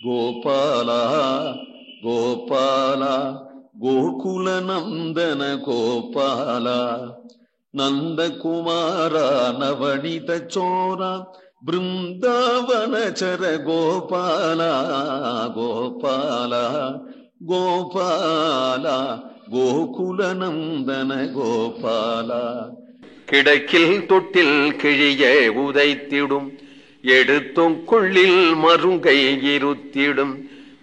கோபால கோபால கோகுல நந்தன கோபால நந்தகுமார நவனித சோர பிருந்தாவனச்சர கோபால கோபால கோபால கோகுல நந்தன கோபால. கிடக்கில் தொட்டில் கிழிய உதைத்திடும் எடுத்தும் கொள்ளில் மருங்கை இருத்திடும்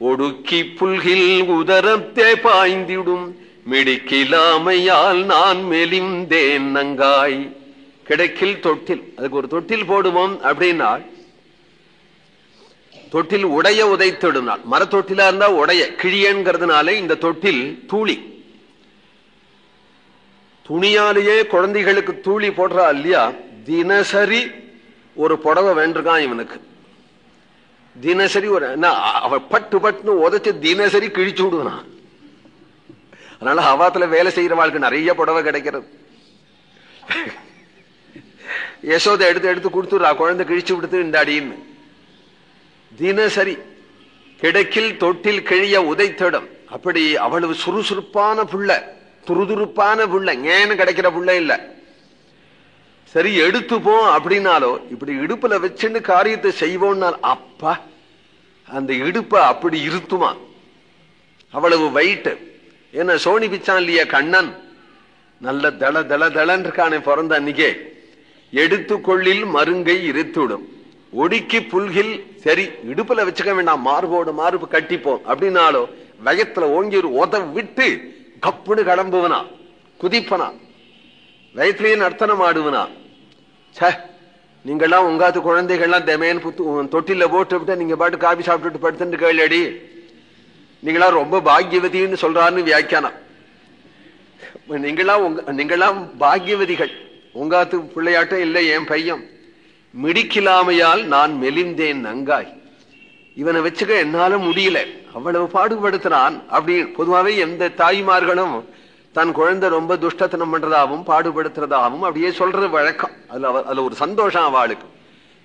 ஒடுக்கி புல்கில் உதரத்தே பாய்ந்திடும் மிடிக்கிலாமையால் நான் மெலிந்தேன் நங்காய். கிடக்கில் தொட்டில், அதுக்கு ஒரு தொட்டில் போடுவோம் அப்படின்னா தொட்டில் உடைய உதைத்திடும் நாள். மரத்தொட்டிலா இருந்தா உடைய, கிழியங்கிறதுனால இந்த தொட்டில் தூளி, துணியாலேயே குழந்தைகளுக்கு தூளி போடுறா இல்லையா. தினசரி ஒரு புடவை வேண்டிருக்கான் இவனுக்கு. தினசரி ஒரு அவ பட்டு பட்டுன்னு உதைச்சு தினசரி கிழிச்சு விடுவான். அதனால ஹவாத்துல வேலை செய்யற வாழ்க்கை நிறைய புடவை கிடைக்கிறது. யசோதை எடுத்து எடுத்து கொடுத்துடுறா, குழந்தை கிழிச்சு விடுத்து இந்த அடின்னு. தினசரி கிடக்கில் தொட்டில் கிழிய உதைத்திடம். அப்படி அவ்வளவு சுறுசுறுப்பான புள்ள, துருதுருப்பான புள்ள, ஏன்னு கிடைக்கிற புள்ள இல்ல. சரி எடுத்துப்போம் அப்படின்னாலோ இப்படி இடுப்புல வச்சுன்னு காரியத்தை செய்வோம்னா அப்பா அந்த இடுப்ப அப்படி இருத்துமா, அவ்வளவு வெயிட். என்ன சோனி பிச்சான் இல்லையா கண்ணன், நல்ல தள தள தளன் இருக்கானே பிறந்த அன்னைக்கே. எடுத்து கொள்ளில் மருங்கை இருத்துடும் ஒடுக்கி புல்கில், சரி இடுப்புல வச்சுக்க வேண்டாம், மார்போடு மார்பு கட்டிப்போம் அப்படின்னாலோ வயத்துல ஓங்கி ஒரு உத விட்டு கப்புன்னு கிளம்புவனா, குதிப்பனா, வயத்திலேயே நர்த்தனம் ஆடுவனா. நீங்கெல்லாம் உங்காத்து குழந்தைகள்லாம் தெமேன்னு தொட்டில போட்டு விட்டு நீங்க பாட்டு காபி சாப்பிட்டுட்டு படுத்துட்டு கேளடி, நீங்களா ரொம்ப பாக்யவதின்னு சொல்றாருன்னு வியாக்கியானம். நீங்களாம் பாக்யவதிகள், உங்காத்து பிள்ளையாட்டம் இல்லை என் பையன். மிடிக்கிலாமையால் நான் மெலிந்தேன் நங்காய். இவனை வச்சுக்க என்னால முடியல, அவ்வளவு பாடுபடுத்தினான். அப்படி பொதுவாகவே எந்த தாய்மார்களும் தன் குழந்தை ரொம்ப துஷ்டத்தனம் பண்றதாகவும் பாடுபடுத்துறதாகவும் அப்படியே சொல்றது வழக்கம். அதுல ஒரு சந்தோஷம் அவளுக்கு.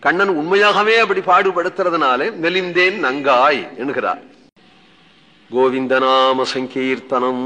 கண்ணன் உண்மையாகவே அப்படி பாடுபடுத்துறதுனால மெலிந்தேன் நங்காய் என்கிறார். கோவிந்த நாம சங்கீர்த்தனம்.